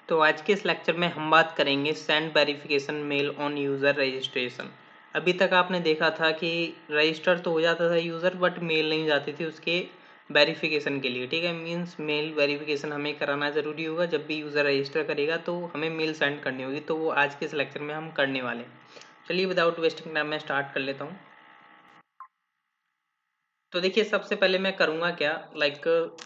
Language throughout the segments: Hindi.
तो आज के इस लेक्चर में हम बात करेंगे send verification mail on user registration. अभी तक आपने देखा था कि रजिस्टर तो हो जाता था यूज़र बट मेल नहीं जाती थी उसके वेरिफिकेशन के लिए। ठीक है, मीन्स मेल वेरिफिकेशन हमें कराना ज़रूरी होगा। जब भी यूज़र रजिस्टर करेगा तो हमें मेल सेंड करनी होगी, तो वो आज के इस लेक्चर में हम करने वाले हैं। चलिए विदाउट वेस्टिंग टाइम मैं स्टार्ट कर लेता हूँ। तो देखिए, सबसे पहले मैं करूँगा क्या,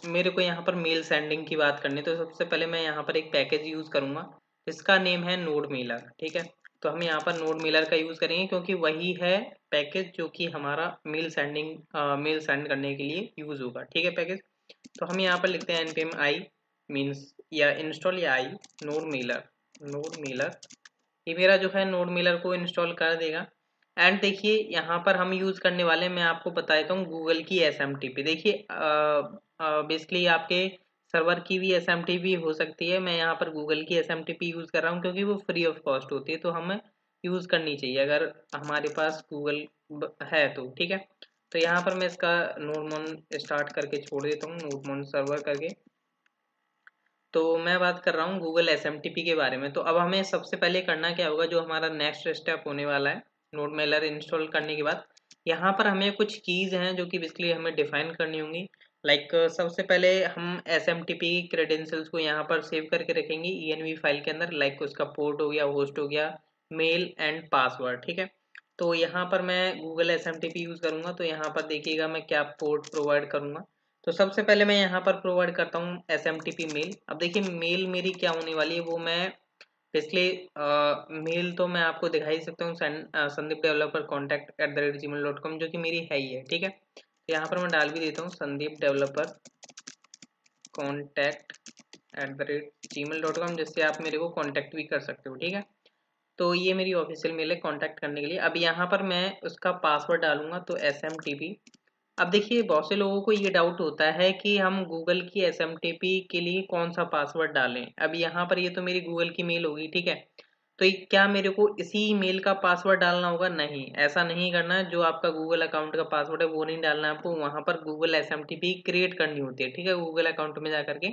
मेरे को यहाँ पर मेल सेंडिंग की बात करनी है, तो सबसे पहले मैं यहाँ पर एक पैकेज यूज़ करूँगा। इसका नेम है नोड मेलर। ठीक है, तो हम यहाँ पर नोड मेलर का यूज़ करेंगे क्योंकि वही है पैकेज जो कि हमारा मेल सेंड करने के लिए यूज़ होगा। ठीक है पैकेज, तो हम यहाँ पर लिखते हैं npm i मीन्स या इंस्टॉल या आई नोड मेलर। ये मेरा जो है नोड मेलर को इंस्टॉल कर देगा। एंड देखिए यहाँ पर हम यूज़ करने वाले हैं, मैं आपको बता देता हूँ, गूगल की SMTP। देखिए बेसिकली आपके सर्वर की भी SMTP हो सकती है। मैं यहाँ पर गूगल की SMTP यूज़ कर रहा हूँ क्योंकि वो फ्री ऑफ कॉस्ट होती है, तो हमें यूज़ करनी चाहिए अगर हमारे पास गूगल है तो। ठीक है, तो यहाँ पर मैं इसका नोडमोन स्टार्ट करके छोड़ देता हूँ, नोडमोन सर्वर करके। तो मैं बात कर रहा हूँ गूगल SMTP के बारे में। तो अब हमें सबसे पहले करना क्या होगा, जो हमारा नेक्स्ट स्टेप होने वाला है नोड मेलर इंस्टॉल करने के बाद, यहाँ पर हमें कुछ कीज़ हैं जो कि बेसिकली हमें डिफाइन करनी होंगी। सबसे पहले हम SMTP की क्रेडेंशियल्स को यहाँ पर सेव करके रखेंगे env फाइल के अंदर। उसका पोर्ट हो गया, होस्ट हो गया, मेल एंड पासवर्ड। ठीक है, तो यहाँ पर मैं गूगल SMTP यूज़ करूँगा। तो यहाँ पर देखिएगा मैं क्या पोर्ट प्रोवाइड करूँगा। तो सबसे पहले मैं यहाँ पर प्रोवाइड करता हूँ SMTP मेल। अब देखिए मेल मेरी क्या होने वाली है, वो मैं पिछले मेल तो मैं आपको दिखा ही सकता हूँ, संदीप डेवलपर contact@gmail.com, जो कि मेरी है ही है। ठीक है, तो यहाँ पर मैं डाल भी देता हूँ संदीप डेवलपर contact@gmail.com, जिससे आप मेरे को कॉन्टैक्ट भी कर सकते हो। ठीक है, तो ये मेरी ऑफिशियल मेल है कॉन्टैक्ट करने के लिए। अब यहाँ पर मैं उसका पासवर्ड डालूंगा, तो SMTP। अब देखिए बहुत से लोगों को ये डाउट होता है कि हम गूगल की SMTP के लिए कौन सा पासवर्ड डालें। अब यहाँ पर ये तो मेरी गूगल की मेल होगी। ठीक है, तो क्या मेरे को इसी मेल का पासवर्ड डालना होगा? नहीं, ऐसा नहीं करना है। जो आपका गूगल अकाउंट का पासवर्ड है वो नहीं डालना है आपको, वहाँ पर गूगल SMTP क्रिएट करनी होती है। ठीक है, गूगल अकाउंट में जा करके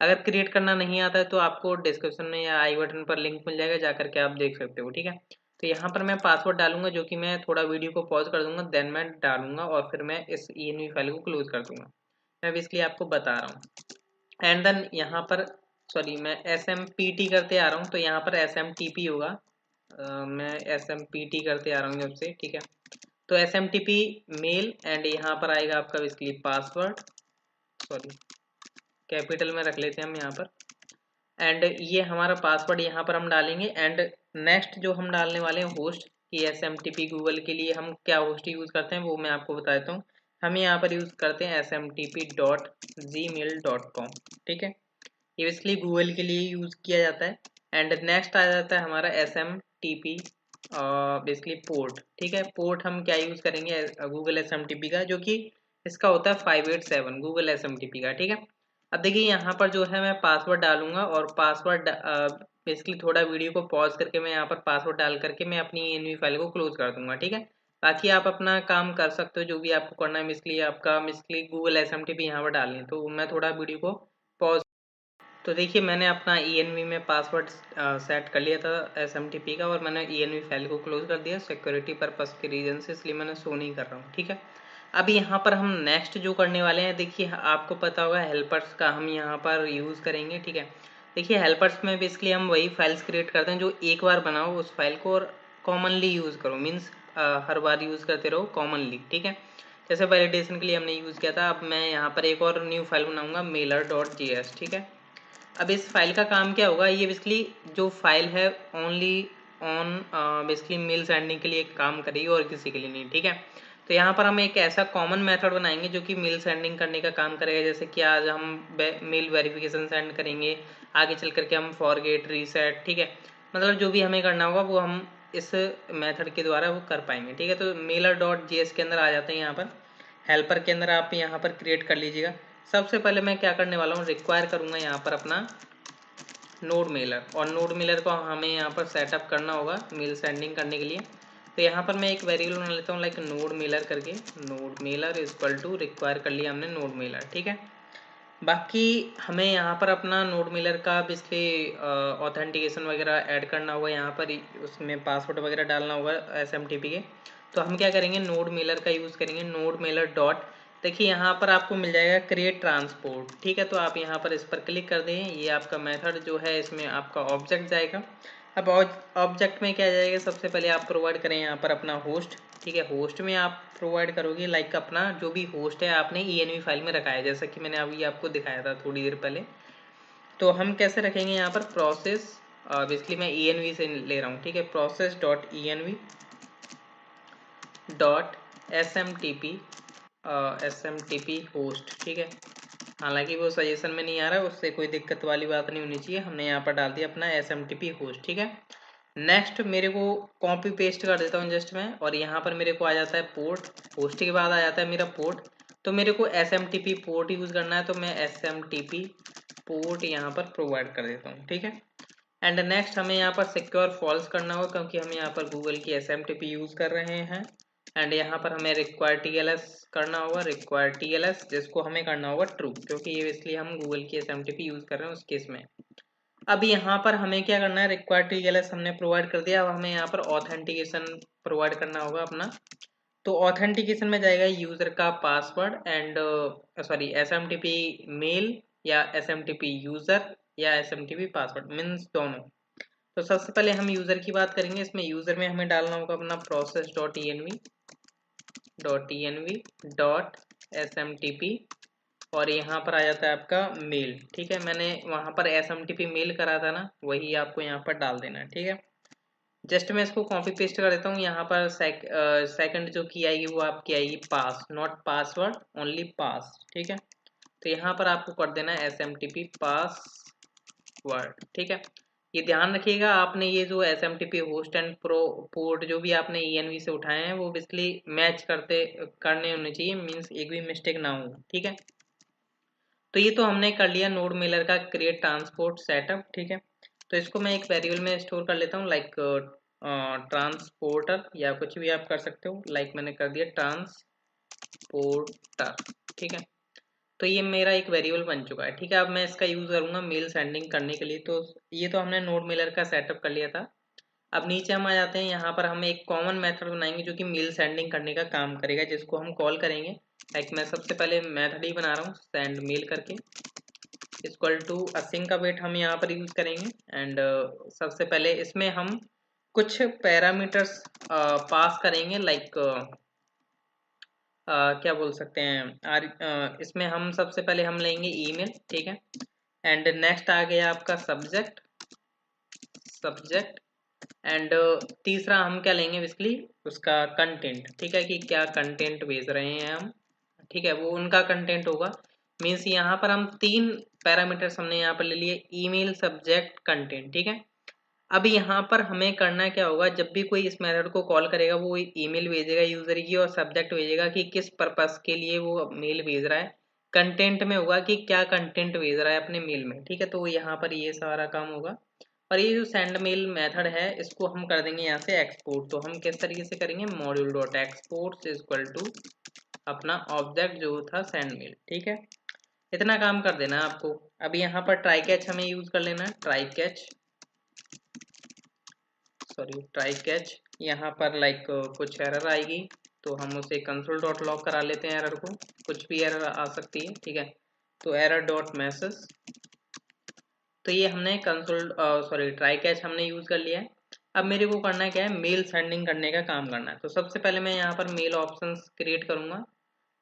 अगर क्रिएट करना नहीं आता है तो आपको डिस्क्रिप्शन में या आई बटन पर लिंक मिल जाएगा, जा करके आप देख सकते हो। ठीक है, तो यहाँ पर मैं पासवर्ड डालूंगा, जो कि मैं थोड़ा वीडियो को पॉज कर दूंगा, देन मैं डालूंगा और फिर मैं इस env फाइल को क्लोज कर दूंगा। मैं बेसिकली आपको बता रहा हूँ। एंड देन यहाँ पर सॉरी मैं SMPT करते आ रहा हूँ, तो यहाँ पर SMTP होगा। मैं SMPT करते आ रहा हूँ जब से। ठीक है, तो SMTP मेल एंड यहाँ पर आएगा आपका बेसिकली पासवर्ड, सॉरी कैपिटल में रख लेते हैं हम यहाँ पर। एंड ये हमारा पासवर्ड यहाँ पर हम डालेंगे। एंड नेक्स्ट जो हम डालने वाले हैं होस्ट की SMTP गूगल के लिए हम क्या होस्ट यूज़ करते हैं वो मैं आपको बता देता हूँ। हम यहाँ पर यूज़ करते हैं smtp.gmail.com। ठीक है, ये बेसिकली गूगल के लिए यूज़ किया जाता है। एंड नेक्स्ट आ जाता है हमारा SMTP बेसिकली पोर्ट। ठीक है, पोर्ट हम क्या यूज़ करेंगे गूगल SMTP का, जो कि इसका होता है 587 गूगल SMTP का। ठीक है, अब देखिए यहाँ पर जो है मैं पासवर्ड डालूंगा और पासवर्ड बेसिकली थोड़ा वीडियो को पॉज करके मैं यहाँ पर पासवर्ड डाल करके मैं अपनी env फाइल को क्लोज कर दूंगा। ठीक है, बाकी आप अपना काम कर सकते हो जो भी आपको करना है। बेसिकली गूगल SMTP यहाँ पर डालनी है, तो मैं थोड़ा वीडियो को पॉज। तो देखिए मैंने अपना env में पासवर्ड सेट कर लिया था SMTP का, और मैंने env फाइल को क्लोज कर दिया सिक्योरिटी पर्पस के रीजन से, इसलिए मैंने शो नहीं कर रहा हूँ। ठीक है, अब यहाँ पर हम नेक्स्ट जो करने वाले हैं, देखिए आपको पता होगा हेल्पर्स का हम यहाँ पर यूज़ करेंगे। ठीक है, देखिए हेल्पर्स में बेसिकली हम वही फाइल्स क्रिएट करते हैं जो एक बार बनाओ उस फाइल को और कॉमनली यूज़ करो, मीन्स हर बार यूज़ करते रहो कॉमनली। ठीक है, जैसे वैलिडेशन के लिए हमने यूज़ किया था, अब मैं यहाँ पर एक और न्यू फाइल बनाऊंगा mailer.js। ठीक है, अब इस फाइल का काम क्या होगा, ये बेसिकली जो फाइल है only on basically mail sending के लिए काम करेगी और किसी के लिए नहीं। ठीक है, तो यहाँ पर हम एक ऐसा कॉमन मेथड बनाएंगे जो कि मेल सेंडिंग करने का काम करेगा। जैसे कि आज हम मेल वेरिफिकेशन सेंड करेंगे, आगे चल करके हम फॉरगेट रीसेट। ठीक है, मतलब जो भी हमें करना होगा वो हम इस मेथड के द्वारा वो कर पाएंगे। ठीक है, तो mailer.js के अंदर आ जाते हैं। यहाँ पर हेल्पर के अंदर आप यहाँ पर क्रिएट कर लीजिएगा। सबसे पहले मैं क्या करने वाला हूँ, रिक्वायर करूँगा यहाँ पर अपना नोड मेलर, और नोड मेलर को हमें यहाँ पर सेटअप करना होगा मेल सेंडिंग करने के लिए। तो यहाँ पर मैं एक वेरिएबल बना लेता हूँ नोड मेलर करके, node mailer equal to require कर लिया हमने नोड मेलर। ठीक है, बाकी हमें यहाँ पर अपना नोड मिलर का बेसिकली ऑथेंटिकेशन वगैरह ऐड करना होगा, यहाँ पर उसमें पासवर्ड वगैरह डालना होगा SMTP के। तो हम क्या करेंगे, नोड मिलर का यूज़ करेंगे, नोड मिलर डॉट। देखिए यहाँ पर आपको मिल जाएगा क्रिएट ट्रांसपोर्ट, ठीक है। तो आप यहाँ पर इस पर क्लिक कर दें, ये आपका मेथड जो है इसमें आपका ऑब्जेक्ट जाएगा। अब ऑब्जेक्ट में क्या जाएगा, सबसे पहले आप प्रोवाइड करें यहाँ पर अपना होस्ट, ठीक है। होस्ट में आप प्रोवाइड करोगे लाइक अपना जो भी होस्ट है आपने env फाइल में रखा है, जैसा कि मैंने अभी आपको दिखाया था थोड़ी देर पहले। तो हम कैसे रखेंगे यहाँ पर प्रोसेस, बेसिकली मैं env से ले रहा हूँ, ठीक है। Process dot env dot smtp host, ठीक है। हालांकि वो सजेशन में नहीं आ रहा है, उससे कोई दिक्कत वाली बात नहीं होनी चाहिए। हमने यहाँ पर डाल दिया अपना SMTP होस्ट, ठीक है। नेक्स्ट मेरे को कॉपी पेस्ट कर देता हूँ जस्ट मैं, और यहाँ पर मेरे को आ जाता है पोर्ट, होस्ट के बाद आ जाता है मेरा पोर्ट। तो मेरे को SMTP पोर्ट यूज़ करना है, तो मैं SMTP पोर्ट यहाँ पर प्रोवाइड कर देता हूँ, ठीक है। एंड नेक्स्ट हमें यहाँ पर सिक्योर फॉल्स करना होगा, क्योंकि हम यहाँ पर गूगल की SMTP यूज़ कर रहे हैं। एंड यहाँ पर हमें रिक्वायर TLS करना होगा, रिक्वायर TLS जिसको हमें करना होगा ट्रू, क्योंकि ये इसलिए हम गूगल की SMTP यूज़ कर रहे हैं उस केस में। अब यहाँ पर हमें क्या करना है, रिक्वायर TLS हमने प्रोवाइड कर दिया। अब हमें यहाँ पर ऑथेंटिकेशन प्रोवाइड करना होगा अपना। तो ऑथेंटिकेशन में जाएगा यूज़र का password and sorry SMTP mail या SMTP यूज़र या SMTP पासवर्ड, मीन्स दोनों। तो सबसे पहले हम यूज़र की बात करेंगे। इसमें यूज़र में हमें डालना होगा अपना process dot env dot SMTP, और यहाँ पर आ जाता है आपका मेल, ठीक है। मैंने वहाँ पर SMTP मेल करा था ना, वही आपको यहाँ पर डाल देना है, ठीक है। जस्ट मैं इसको कॉपी पेस्ट कर देता हूँ। यहाँ पर सेकंड जो की आएगी वो आपकी आएगी पास, नॉट पासवर्ड, ओनली पास, ठीक है। तो यहाँ पर आपको कर देना है SMTP पासवर्ड, ठीक है। ये ध्यान रखिएगा, आपने ये जो SMTP host and pro port जो भी आपने env से उठाए हैं वो बेसिकली मैच करने होने चाहिए, मीन्स एक भी मिस्टेक ना हो, ठीक है। तो ये तो हमने कर लिया नोड मेलर का क्रिएट ट्रांसपोर्ट सेटअप, ठीक है। तो इसको मैं एक वेरिएबल में स्टोर कर लेता हूँ, लाइक ट्रांसपोर्टर या कुछ भी आप कर सकते हो। लाइक मैंने कर दिया ट्रांसपोर्टर, ठीक है। तो ये मेरा एक वेरिएबल बन चुका है, ठीक है। अब मैं इसका यूज़ करूँगा मेल सेंडिंग करने के लिए। तो ये तो हमने नोड मेलर का सेटअप कर लिया था। अब नीचे हम आ जाते हैं, यहाँ पर हम एक कॉमन मेथड बनाएंगे जो कि मेल सेंडिंग करने का काम करेगा, जिसको हम कॉल करेंगे। लाइक मैं सबसे पहले मेथड ही बना रहा हूँ, सेंड मेल करके इक्वल टू असिंग का वेट हम यहाँ पर यूज़ करेंगे। एंड सबसे पहले इसमें हम कुछ पैरामीटर्स पास करेंगे, लाइक क्या बोल सकते हैं, इसमें हम सबसे पहले हम लेंगे ईमेल, ठीक है। एंड नेक्स्ट आ गया आपका सब्जेक्ट एंड तीसरा हम क्या लेंगे, बेसिकली उसका कंटेंट, ठीक है, कि क्या कंटेंट भेज रहे हैं हम, ठीक है, वो उनका कंटेंट होगा। मीन्स यहाँ पर हम 3 पैरामीटर्स हमने यहाँ पर ले लिए, ईमेल, सब्जेक्ट, कंटेंट, ठीक है। अब यहाँ पर हमें करना क्या होगा, जब भी कोई इस मेथड को कॉल करेगा वो ईमेल भेजेगा यूजर की, और सब्जेक्ट भेजेगा कि किस पर्पस के लिए वो मेल भेज रहा है। कंटेंट में होगा कि क्या कंटेंट भेज रहा है अपने मेल में, ठीक है। तो यहाँ पर ये सारा काम होगा। और ये जो सेंड मेल मेथड है इसको हम कर देंगे यहाँ से एक्सपोर्ट। तो हम किस तरीके से करेंगे, module dot export equal to अपना ऑब्जेक्ट जो था सेंड मेल, ठीक है। इतना काम कर देना है आपको। अब यहाँ पर ट्राई कैच हमें यूज कर लेना है, ट्राई कैच। यहाँ पर लाइक कुछ एरर आएगी तो हम उसे कंसोल डॉट लॉग करा लेते हैं एरर को, कुछ भी एरर आ सकती है, ठीक है। तो एरर डॉट मैसेज, तो ये हमने ट्राई कैच हमने यूज कर लिया है। अब मेरे को करना क्या है, मेल सेंडिंग करने का काम करना है। तो सबसे पहले मैं यहाँ पर मेल ऑप्शंस क्रिएट करूँगा।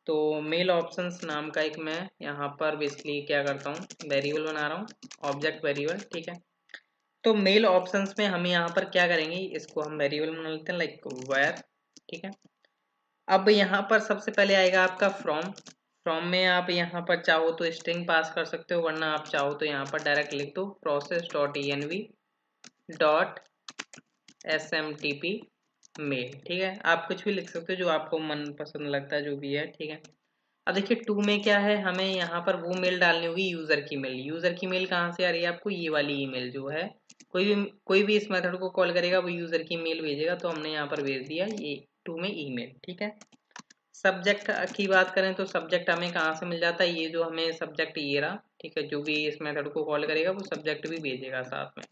तो मेल ऑप्शंस नाम का एक मैं यहाँ पर बेसिकली क्या करता हूँ, वेरिएबल बना रहा हूँ, ऑब्जेक्ट वेरिएबल, ठीक है। तो मेल ऑप्शंस में हम यहाँ पर क्या करेंगे, इसको हम वेरिएबल बना लेते हैं, लाइक वेयर, ठीक है। अब यहाँ पर सबसे पहले आएगा आपका फ्रॉम में आप यहाँ पर चाहो तो स्ट्रिंग पास कर सकते हो, वरना आप चाहो तो यहाँ पर डायरेक्ट लिख दो process dot env dot smtp mail, ठीक है। आप कुछ भी लिख सकते हो जो आपको मन पसंद लगता है, जो भी है, ठीक है। अब देखिए टू में क्या है, हमें यहाँ पर वो मेल डालनी होगी यूजर की मेल। यूजर की मेल कहाँ से आ रही है आपको, ये वाली ईमेल जो है, कोई भी इस मेथड को कॉल करेगा वो यूजर की मेल भेजेगा। तो हमने यहाँ पर भेज दिया ये टू में ईमेल, ठीक है। सब्जेक्ट की बात करें तो सब्जेक्ट हमें कहाँ से मिल जाता है, ये जो हमें सब्जेक्ट ये रहा, ठीक है। जो भी इस मेथड को कॉल करेगा वो सब्जेक्ट भी भेजेगा साथ में।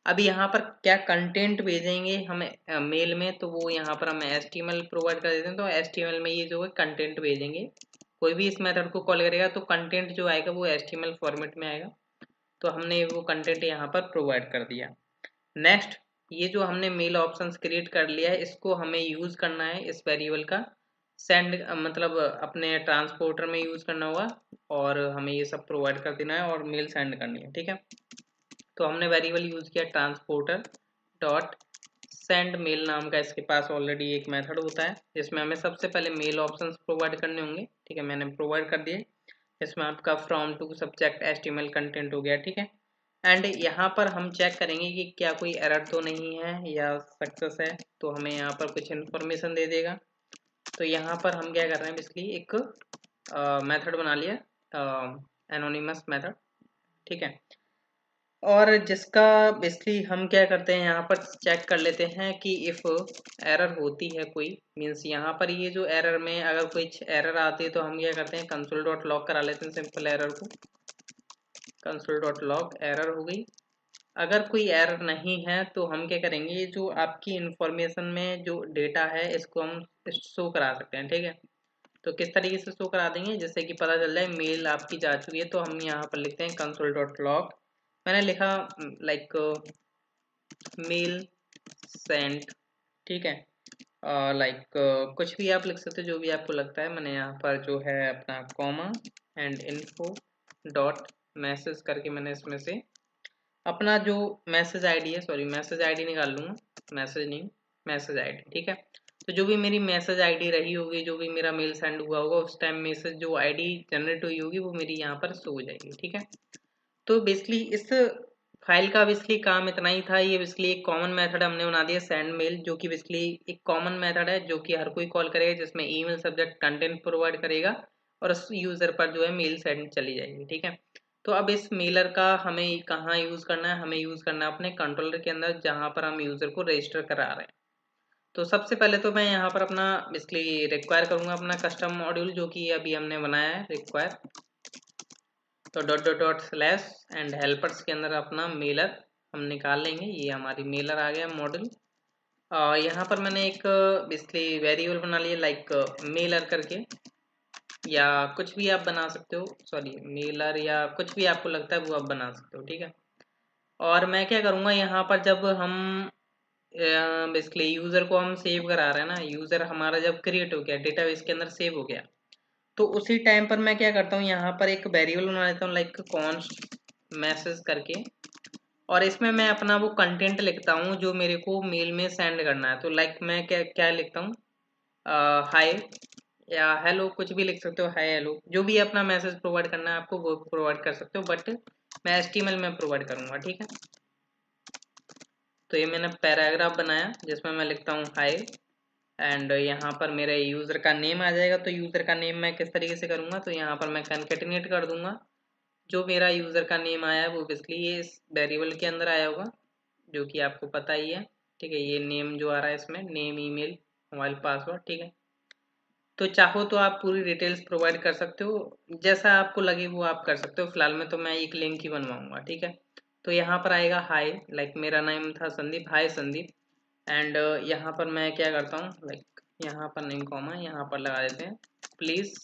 अब यहाँ पर क्या कंटेंट भेजेंगे हमें मेल में, तो वो यहाँ पर हमें HTML प्रोवाइड कर देते हैं, तो HTML में ये जो है कंटेंट भेजेंगे। कोई भी इस मेथड को कॉल करेगा तो कंटेंट जो आएगा वो HTML फॉर्मेट में आएगा, तो हमने वो कंटेंट यहाँ पर प्रोवाइड कर दिया। नेक्स्ट, ये जो हमने मेल ऑप्शंस क्रिएट कर लिया है, इसको हमें यूज करना है इस वेरिएबल का सेंड, मतलब अपने ट्रांसपोर्टर में यूज करना होगा, और हमें ये सब प्रोवाइड कर देना है और मेल सेंड करनी है, ठीक है। तो हमने वेरिएबल यूज किया ट्रांसपोर्टर डॉट सेंड मेल नाम का, इसके पास ऑलरेडी एक मेथड होता है जिसमें हमें सबसे पहले मेल ऑप्शंस प्रोवाइड करने होंगे, ठीक है। मैंने प्रोवाइड कर दिए। इसमें आपका from to subject HTML content हो गया, ठीक है। एंड यहाँ पर हम चेक करेंगे कि क्या कोई एरर तो नहीं है या सक्सेस है, तो हमें यहाँ पर कुछ इन्फॉर्मेशन दे देगा। तो यहाँ पर हम क्या कर रहे हैं, बेसिकली एक मेथड बना लिया एनोनिमस मेथड, ठीक है। और जिसका बेसिकली हम क्या करते हैं, यहाँ पर चेक कर लेते हैं कि इफ़ एरर होती है कोई, मीन्स यहाँ पर ये जो एरर में अगर कोई एरर आती है तो हम क्या करते हैं कंसोल डॉट लॉग करा लेते हैं सिंपल एरर को, कंसोल डॉट लॉग एरर हो गई। अगर कोई एरर नहीं है तो हम क्या करेंगे, ये जो आपकी इंफॉर्मेशन में जो डेटा है इसको हम शो करा सकते हैं, ठीक है। तो किस तरीके से शो करा देंगे, जिससे कि पता चल जाए मेल आपकी जा चुकी है, तो हम यहाँ पर लिखते हैं कंसोल डॉट लॉग, मैंने लिखा लाइक मेल सेंट, ठीक है। लाइक कुछ भी आप लिख सकते हो जो भी आपको लगता है। मैंने यहाँ पर जो है अपना comma and info dot message करके मैंने इसमें से अपना जो मैसेज आईडी है, सॉरी मैसेज आईडी निकाल लूँगा, मैसेज नहीं मैसेज आईडी, ठीक है। तो जो भी मेरी मैसेज आईडी रही होगी, जो भी मेरा मेल सेंड हुआ होगा उस टाइम मैसेज जो आईडी जनरेट हुई होगी वो मेरी यहाँ पर शो हो जाएगी, ठीक है। तो बेसिकली इस फाइल का बेसिकली काम इतना ही था। ये बेसिकली एक कॉमन मेथड हमने बना दिया सेंड मेल, जो कि बेसिकली एक कॉमन मेथड है जो कि हर कोई कॉल करेगा, जिसमें ईमेल सब्जेक्ट कंटेंट प्रोवाइड करेगा और उस यूज़र पर जो है मेल सेंड चली जाएगी, ठीक है। तो अब इस मेलर का हमें कहाँ यूज़ करना है, हमें यूज़ करना है अपने कंट्रोलर के अंदर जहाँ पर हम यूज़र को रजिस्टर करा रहे हैं। तो सबसे पहले तो मैं यहाँ पर अपना बेसिकली रिक्वायर करूँगा अपना कस्टम मॉड्यूल, जो कि अभी हमने बनाया है रिक्वायर। तो dot dot dot slash and helpers के अंदर अपना मेलर हम निकाल लेंगे। ये हमारी मेलर आ गया मॉडल। यहाँ पर मैंने एक बेसिकली वेरिएबल बना लिया लाइक मेलर करके, या कुछ भी आप बना सकते हो, सॉरी मेलर या कुछ भी आपको लगता है वो आप बना सकते हो, ठीक है। और मैं क्या करूँगा, यहाँ पर जब हम बेसिकली यूज़र को हम सेव करा रहे हैं ना, यूज़र हमारा जब क्रिएट हो गया डेटाबेस के अंदर सेव हो गया, तो उसी टाइम पर मैं क्या करता हूँ, यहाँ पर एक वेरिएबल बना लेता हूँ लाइक कॉन्स्ट मैसेज करके, और इसमें मैं अपना वो कंटेंट लिखता हूँ जो मेरे को मेल में सेंड करना है। तो लाइक मैं क्या क्या लिखता हूँ, हाय या हेलो, कुछ भी लिख सकते हो, हाय हेलो, जो भी अपना मैसेज प्रोवाइड करना है आपको वो प्रोवाइड कर सकते हो, बट मैं HTML में प्रोवाइड करूँगा, ठीक है। तो ये मैंने पैराग्राफ बनाया जिसमें मैं लिखता हूँ हाय, एंड यहाँ पर मेरे यूज़र का नेम आ जाएगा। तो यूज़र का नेम मैं किस तरीके से करूँगा, तो यहाँ पर मैं कॉन्कैटिनेट कर दूंगा। जो मेरा यूज़र का नेम आया है वो बेसिकली ये इस वेरिएबल के अंदर आया होगा, जो कि आपको पता ही है, ठीक है। ये नेम जो आ रहा है इसमें नेम, ईमेल, मोबाइल, पासवर्ड, ठीक है। तो चाहो तो आप पूरी डिटेल्स प्रोवाइड कर सकते हो, जैसा आपको लगे वो आप कर सकते हो। फिलहाल में तो मैं एक लिंक ही बनवाऊंगा, ठीक है। तो यहाँ पर आएगा हाय, लाइक मेरा नाम था संदीप, हाय संदीप। एंड यहाँ पर मैं क्या करता हूँ, लाइक यहाँ पर नेम कॉमा यहाँ पर लगा देते हैं प्लीज़,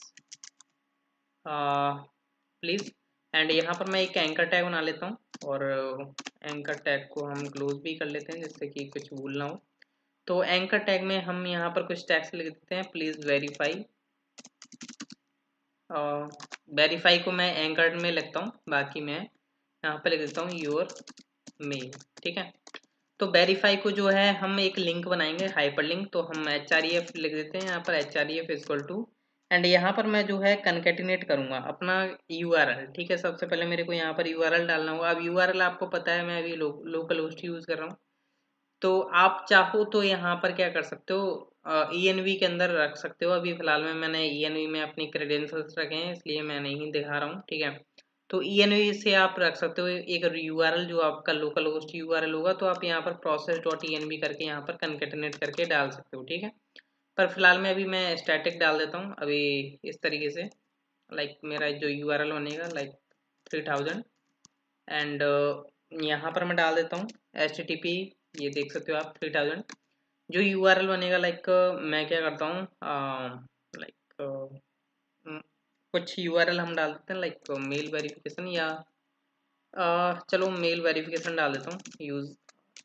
प्लीज़। एंड यहाँ पर मैं एक एंकर टैग बना लेता हूँ, और एंकर टैग को हम क्लोज भी कर लेते हैं जिससे कि कुछ भूल ना हो। तो एंकर टैग में हम यहाँ पर कुछ टैग्स लिख देते हैं, प्लीज़ वेरीफाई। वेरीफाई को मैं एंकर में लिखता हूँ, बाकी मैं यहाँ पर लिख देता हूँ योर मेल, ठीक है। तो वेरीफाई को जो है हम एक लिंक बनाएंगे, हाइपर लिंक, तो हम href लिख देते हैं यहाँ पर, href इक्वल टू, एंड यहाँ पर मैं जो है कनकेटिनेट करूँगा अपना URL, ठीक है। सबसे पहले मेरे को यहाँ पर URL डालना होगा। अब URL आपको पता है मैं अभी लोकल होस्ट यूज़ कर रहा हूँ, तो आप चाहो तो यहाँ पर क्या कर सकते हो, ENV के अंदर रख सकते हो। अभी फिलहाल में मैंने ENV में अपनी क्रेडेंशियल्स रखे हैं, इसलिए मैं नहीं दिखा रहा हूँ, ठीक है। तो ENV से आप रख सकते हो एक URL जो आपका लोकल होस्ट URL होगा, तो आप यहाँ पर process.env करके यहाँ पर concatenate करके डाल सकते हो, ठीक है। पर फिलहाल में अभी मैं स्टैटिक डाल देता हूँ अभी इस तरीके से, लाइक मेरा जो यूआरएल बनेगा लाइक 3000 एंड यहाँ पर मैं डाल देता हूँ HTTP, ये देख सकते हो आप 3000। जो यूआरएल बनेगा लाइक मैं क्या करता हूँ लाइक कुछ यूआरएल हम डाल देते हैं लाइक मेल वेरिफिकेशन या चलो मेल वेरिफिकेशन डाल देता हूँ, यूज़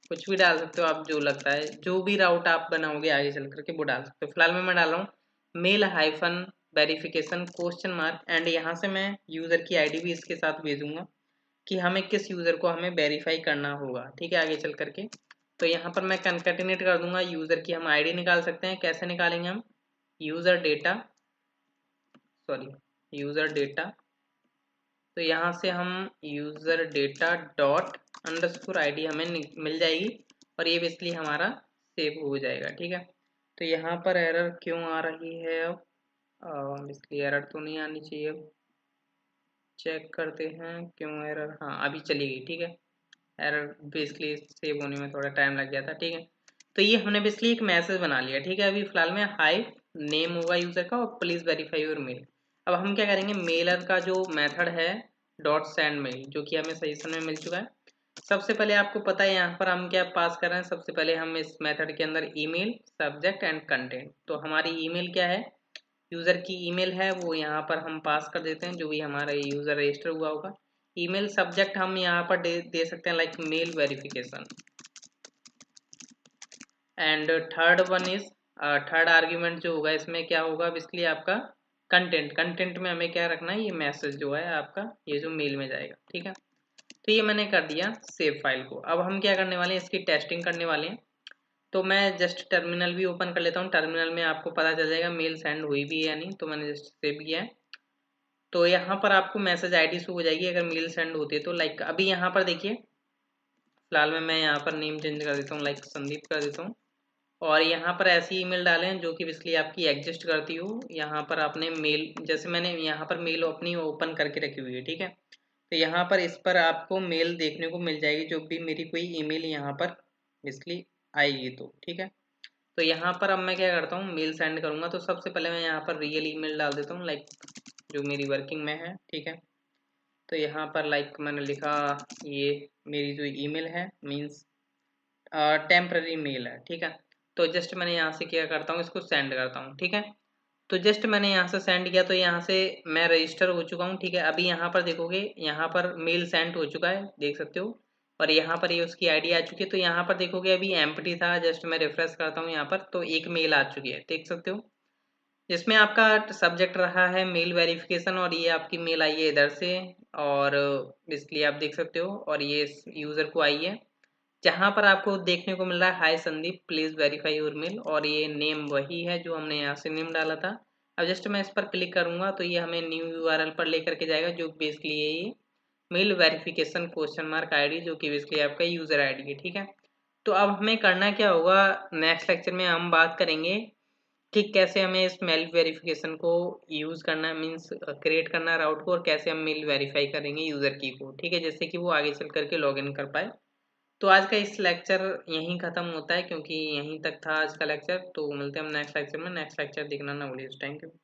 कुछ भी डाल सकते हो आप, जो लगता है जो भी राउट आप बनाओगे आगे चल करके वो डाल सकते हो। फिलहाल में मैं डाल रहा हूँ mail hyphen verification question mark and यहाँ से मैं यूज़र की आईडी भी इसके साथ भेजूंगा कि हमें किस यूज़र को हमें वेरीफाई करना होगा, ठीक है, आगे चल करके। तो यहाँ पर मैं कंकैटिनेट कर दूंगा यूज़र की, हम आईडी निकाल सकते हैं, कैसे निकालेंगे हम, यूज़र डेटा यूज़र डेटा, तो यहाँ से हम user data dot underscore ID हमें मिल जाएगी और ये बेसिकली हमारा सेव हो जाएगा, ठीक है। तो यहाँ पर एरर क्यों आ रही है अब, इसलिए एरर तो नहीं आनी चाहिए, अब चेक करते हैं क्यों एरर, हाँ अभी चली गई, ठीक है। एरर बेसिकली सेव होने में थोड़ा टाइम लग गया था, ठीक है। तो ये हमने बेसिकली एक मैसेज बना लिया, ठीक है। अभी फिलहाल में हाई नेम होगा यूज़र का और प्लीज़ वेरीफाई योर मेल। अब हम क्या करेंगे, मेलर का जो मेथड है डॉट सेंड मेल, जो कि हमें सजेशन में मिल चुका है। सबसे पहले आपको पता है यहाँ पर हम क्या पास कर रहे हैं, सबसे पहले हम इस मेथड के अंदर ईमेल, सब्जेक्ट एंड कंटेंट। तो हमारी ईमेल क्या है, यूज़र की ईमेल है, वो यहाँ पर हम पास कर देते हैं, जो भी हमारा यूज़र रजिस्टर हुआ होगा। ईमेल सब्जेक्ट हम यहाँ पर दे सकते हैं like mail verification and third one is third argument जो होगा इसमें क्या होगा, बेसिकली आपका कंटेंट में हमें क्या रखना है, ये मैसेज जो है आपका ये जो मेल में जाएगा, ठीक है। तो ये मैंने कर दिया सेव फाइल को। अब हम क्या करने वाले हैं, इसकी टेस्टिंग करने वाले हैं। तो मैं जस्ट टर्मिनल भी ओपन कर लेता हूँ, टर्मिनल में आपको पता चल जाएगा मेल सेंड हुई भी है या नहीं। तो मैंने जस्ट सेव किया है, तो यहाँ पर आपको मैसेज आईडी शो हो जाएगी अगर मेल सेंड होती है तो। लाइक अभी यहाँ पर देखिए, फिलहाल में मैं यहाँ पर नेम चेंज कर देता हूँ, लाइक संदीप कर देता हूँ। और यहाँ पर ऐसी ईमेल डालें जो कि बेसिकली आपकी एग्जिस्ट करती हो। यहाँ पर आपने मेल, जैसे मैंने यहाँ पर मेल अपनी ओपन करके रखी हुई है, ठीक है। तो यहाँ पर इस पर आपको मेल देखने को मिल जाएगी, जो भी मेरी कोई ईमेल यहाँ पर बेसिकली आएगी तो, ठीक है। तो यहाँ पर अब मैं क्या करता हूँ, मेल सेंड करूँगा तो सबसे पहले मैं यहाँ पर रियल ईमेल डाल देता हूँ, लाइक जो मेरी वर्किंग में है, ठीक है। तो यहाँ पर लाइक मैंने लिखा ये मेरी जो ईमेल है मीन्स टेम्पररी मेल है, ठीक है। तो जस्ट मैंने यहाँ से क्या करता हूँ, इसको सेंड करता हूँ, ठीक है। तो जस्ट मैंने यहाँ से सेंड किया, तो यहाँ से मैं रजिस्टर हो चुका हूँ, ठीक है। अभी यहाँ पर देखोगे, यहाँ पर मेल सेंड हो चुका है, देख सकते हो। और यहाँ पर ये उसकी आईडी आ चुकी है। तो यहाँ पर देखोगे अभी एम्प्टी था, जस्ट मैं रिफ्रेश करता हूँ यहाँ पर, तो एक मेल आ चुकी है, देख सकते हो। जिसमें आपका सब्जेक्ट रहा है मेल वेरिफिकेशन और ये आपकी मेल आई है इधर से, और इसलिए आप देख सकते हो, और ये यूज़र को आई है, जहाँ पर आपको देखने को मिल रहा है hi Sandeep please verify your mail, और ये नेम वही है जो हमने यहाँ से नेम डाला था। अब जस्ट मैं इस पर क्लिक करूँगा तो ये हमें न्यू यूआरएल पर लेकर के जाएगा, जो बेसिकली ये mail verification question mark ID, जो कि बेसिकली आपका यूज़र आईडी है, ठीक है। तो अब हमें करना क्या होगा, नेक्स्ट लेक्चर में हम बात करेंगे कि कैसे हमें इस मेल वेरिफिकेशन को यूज़ करना है, मीन्स क्रिएट करना है राउट को, और कैसे हम मेल वेरीफाई करेंगे यूज़र की को, ठीक है, जिससे कि वो आगे चल करके लॉग इन कर पाए। तो आज का इस लेक्चर यहीं ख़त्म होता है, क्योंकि यहीं तक था आज का लेक्चर। तो मिलते हैं हम नेक्स्ट लेक्चर में, नेक्स्ट लेक्चर देखना ना भूलिए। Thank you.